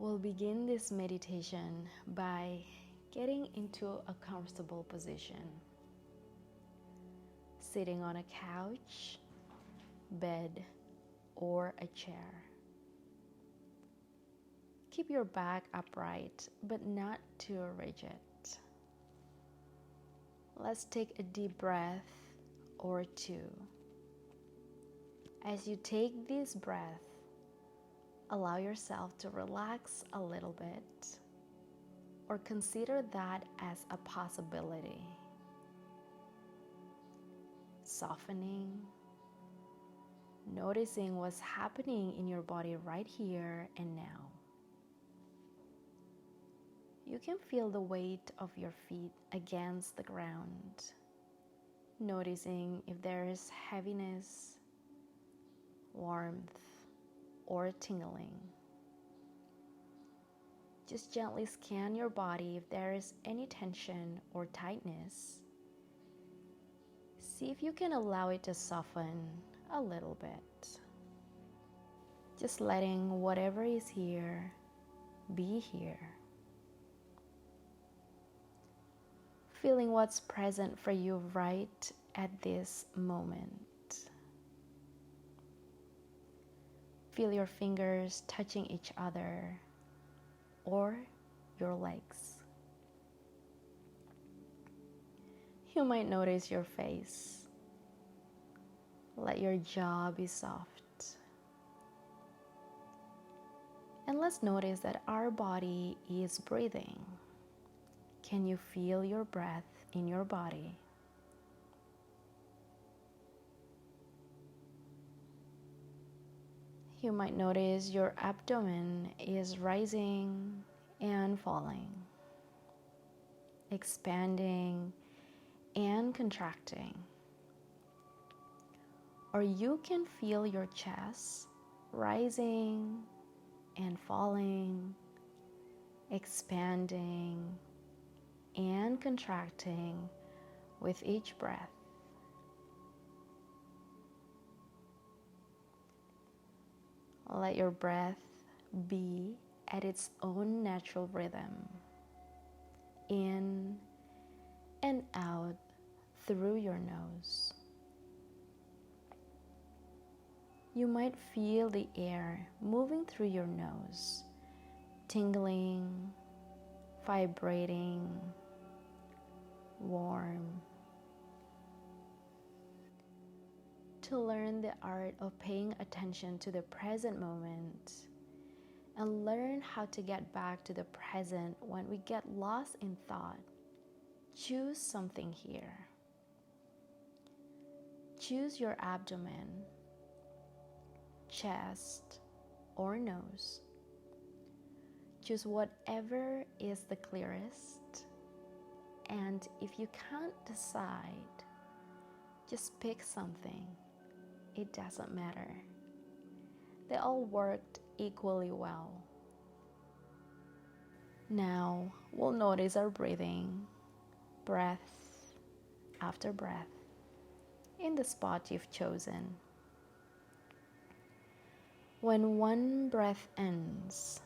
We'll begin this meditation by getting into a comfortable position. Sitting on a couch, bed, or a chair. Keep your back upright, but not too rigid. Let's take a deep breath or two. As you take this breath, allow yourself to relax a little bit, or consider that as a possibility. Softening, noticing what's happening in your body right here and now. You can feel the weight of your feet against the ground, noticing if there is heaviness, warmth, or tingling. Just gently scan your body if there is any tension or tightness. See if you can allow it to soften a little bit. Just letting whatever is here be here. Feeling what's present for you right at this moment. Feel your fingers touching each other or your legs. You might notice your face. Let your jaw be soft. And let's notice that our body is breathing. Can you feel your breath in your body? You might notice your abdomen is rising and falling, expanding and contracting. Or you can feel your chest rising and falling, expanding and contracting with each breath. Let your breath be at its own natural rhythm, in and out through your nose. You might feel the air moving through your nose, tingling, vibrating, warm. To learn the art of paying attention to the present moment and learn how to get back to the present when we get lost in thought, choose something here. Choose your abdomen, chest, or nose. Choose whatever is the clearest. And if you can't decide, just pick something. It doesn't matter. They all worked equally well. Now we'll notice our breathing, breath after breath, in the spot you've chosen. When one breath ends,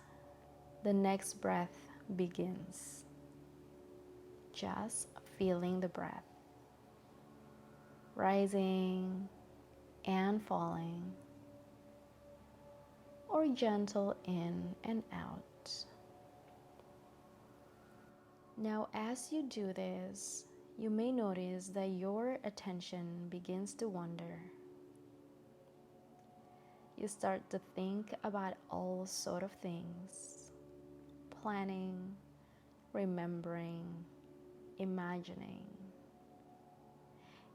the next breath begins. Just feeling the breath, rising and falling, or gentle in and out. Now, as you do this, you may notice that your attention begins to wander. You start to think about all sort of things, planning, remembering, imagining.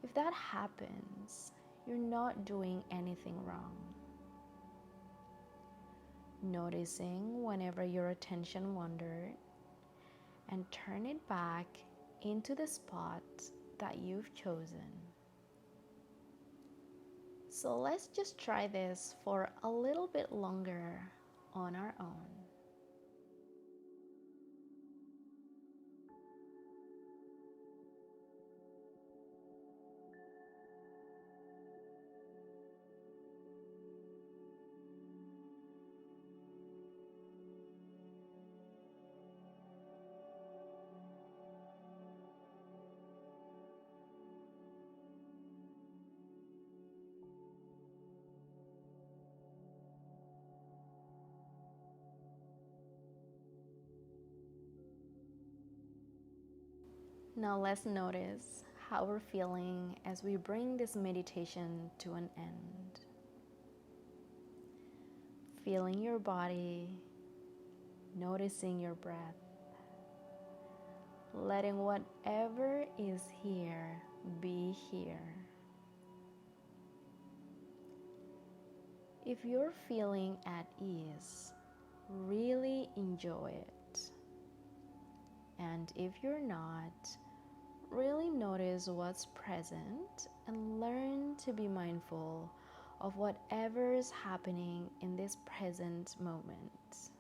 If that happens, you're not doing anything wrong. Noticing whenever your attention wandered and turn it back into the spot that you've chosen. So let's just try this for a little bit longer on our own. Now let's notice how we're feeling as we bring this meditation to an end. Feeling your body, noticing your breath, letting whatever is here be here. If you're feeling at ease, really enjoy it. And if you're not, really notice what's present and learn to be mindful of whatever is happening in this present moment.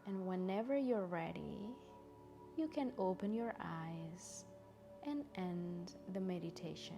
And whenever you're ready, you can open your eyes and end the meditation.